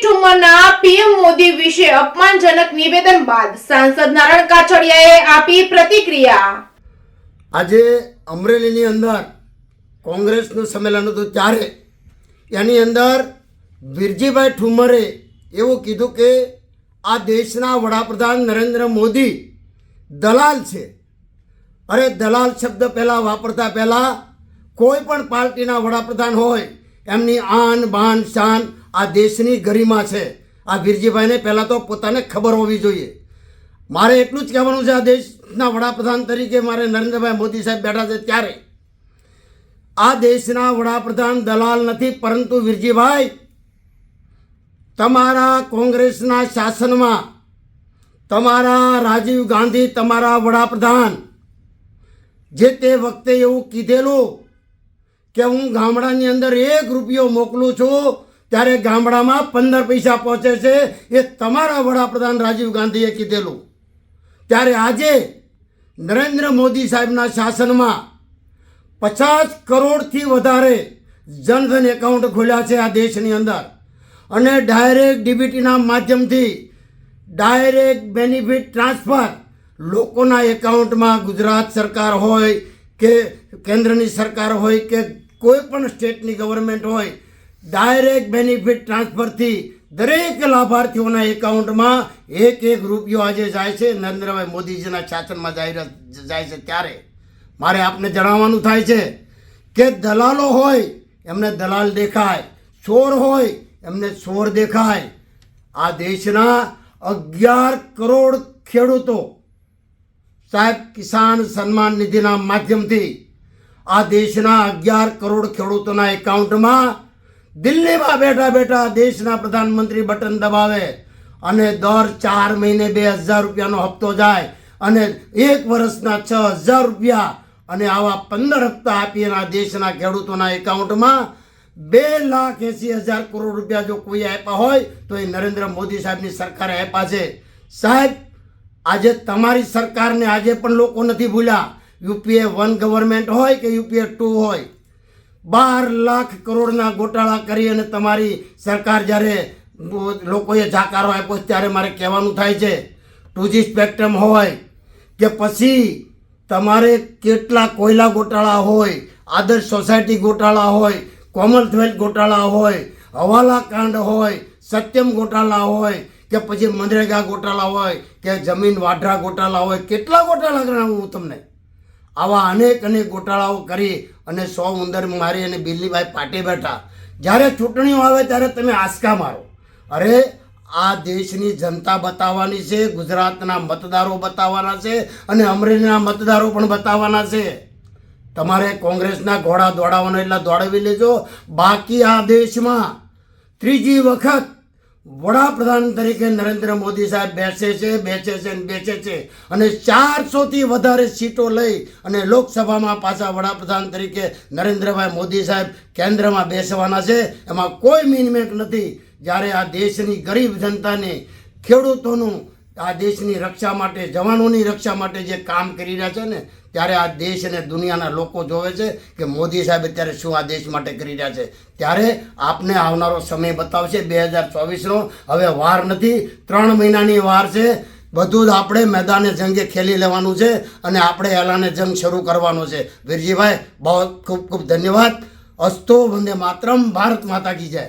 ઠુમ્મરના PM Modi વિશે અપમાનજનક નિવેદન બાદ સાંસદ નારણ કાછડિયાએ આપી પ્રતિક્રિયા। આજે અમરેલીની અંદર કોંગ્રેસનું સંમેલન હતું ત્યારે એની અંદર વિરજીભાઈ ઠુમ્મરે એવું કીધું કે આ દેશના વડાપ્રધાન નરેન્દ્ર મોદી દલાલ છે। અરે દલાલ શબ્દ પહેલાં વાપરતા પહેલાં કોઈ પણ પાર્ટીના વડાપ્રધાન હોય એમની આન બાન શાન આ દેશની ગરિમા છે। આ વિરજીભાઈને પહેલાં તો પોતાને ખબર હોવી જોઈએ। મારે એટલું જ કહેવાનું છે, આ દેશના વડાપ્રધાન તરીકે મારે નરેન્દ્રભાઈ મોદી સાહેબ બેઠા છે ત્યારે આ દેશના વડાપ્રધાન દલાલ નથી, પરંતુ વિરજીભાઈ તમારા કોંગ્રેસના શાસનમાં તમારા રાજીવ ગાંધી તમારા વડાપ્રધાન જે તે વખતે એવું કીધેલું કે હું ગામડાની અંદર 1 રૂપિયો મોકલું છું ત્યારે ગામડામાં 15 પૈસા પહોંચે છે, એ તમારા વડાપ્રધાન રાજીવ ગાંધીએ કીધેલું। ત્યારે આજે નરેન્દ્ર મોદી સાહેબના શાસનમાં 50 કરોડથી વધારે જનધન એકાઉન્ટ ખોલ્યા છે આ દેશની અંદર, અને ડાયરેક્ટ ડીબીટીના માધ્યમથી ડાયરેક્ટ બેનિફિટ ટ્રાન્સફર લોકોના એકાઉન્ટમાં ગુજરાત સરકાર હોય કે કેન્દ્રની સરકાર હોય કે કોઈ પણ સ્ટેટની ગવર્મેન્ટ હોય, ડાયરેક્ટ બેનિફિટ ટ્રાન્સફરથી દરેક લાભાર્થીઓના એકાઉન્ટમાં 1 રૂપિયો આજે જાય છે, નરેન્દ્રભાઈ મોદીજીના શાસનમાં જાય છે। ત્યારે મારે આપને જણાવવાનું થાય છે કે દલાલો હોય એમને દલાલ દેખાય, ચોર હોય એમને ચોર દેખાય। આ દેશના 11 કરોડ ખેડૂતો સાહેબ કિસાન સન્માન નિધિના માધ્યમથી આ દેશના 11 કરોડ ખેડૂતોના એકાઉન્ટમાં દિલ્હીમાં બેઠા બેઠા દેશના પ્રધાનમંત્રી બટન દબાવે અને દર 4 મહિને 2000 રૂપિયાનો હપ્તો જાય અને 1 વર્ષના 6000 રૂપિયા અને આવા 15 હપ્તા આપી આ દેશના ખેડૂતોના એકાઉન્ટમાં 2,80,000 કરોડ રૂપિયા જો કોઈ આપ્યા હોય તો એ નરેન્દ્ર મોદી સાહેબની સરકારે આપ્યા છે। સાહેબ આજે તમારી સરકારને આજે પણ લોકો નથી ભૂલ્યા। યુપીએ 1 ગવર્મેન્ટ હોય કે યુપીએ 2 હોય, 12 લાખ કરોડના ગોટાળા કરી અને તમારી સરકાર જ્યારે લોકોએ જાકારો આપ્યો ત્યારે મારે કહેવાનું થાય છે 2G સ્પેક્ટ્રમ હોય કે પછી તમારે કેટલા કોયલા ગોટાળા હોય, આદર્શ સોસાયટી ગોટાળા હોય, કોમનવેલ્થ ગોટાળા હોય, હવાલા કાંડ હોય, સત્યમ ગોટાળા હોય કે પછી મનરેગા ગોટાળા હોય કે જમીન વાઢરા ગોટાળા હોય, કેટલા ગોટાળા ગણાવું હું તમને। આવા અનેક ગોટાળાઓ કરી અને 100 ઉંદર મારી અને બિલ્લીભાઈ પાટે બેઠા। જ્યારે ચૂંટણીઓ આવે ત્યારે તમે આંચકા મારો। અરે આ દેશની જનતા બતાવવાની છે, ગુજરાતના મતદારો બતાવવાના છે અને અમરેલીના મતદારો પણ બતાવવાના છે। તમારે કોંગ્રેસના ઘોડા દોડાવવાનો એટલે દોડાવી લેજો, બાકી આ દેશમાં 3જી વખત વડાપ્રધાન તરીકે નરેન્દ્ર મોદી સાહેબ બેસે છે અને 400થી વધારે સીટો લઈ અને લોકસભામાં પાછા વડાપ્રધાન તરીકે નરેન્દ્રભાઈ મોદી સાહેબ કેન્દ્રમાં બેસવાના છે। એમાં કોઈ મિનમેક નથી। જ્યારે આ દેશની ગરીબ જનતાને, ખેડૂતોનું, આ દેશની રક્ષા માટે, જવાનોની રક્ષા માટે જે કામ કરી રહ્યા છે ને, ત્યારે આ દેશ અને દુનિયાના લોકો જોવે છે કે મોદી સાહેબ અત્યારે શું આ દેશ માટે કરી રહ્યા છે। ત્યારે આપને આવનારો સમય બતાવશે 2024નો। હવે વાર નથી, 3 મહિનાની વાર છે। બધું જ આપણે મેદાને જંગે ખેલી લેવાનું છે અને આપણે એલાને જંગ શરૂ કરવાનો છે। વિરજીભાઈ બહુ ખૂબ ખૂબ ધન્યવાદ। અસ્તો વંદે માતરમ, ભારત માતા કી જય।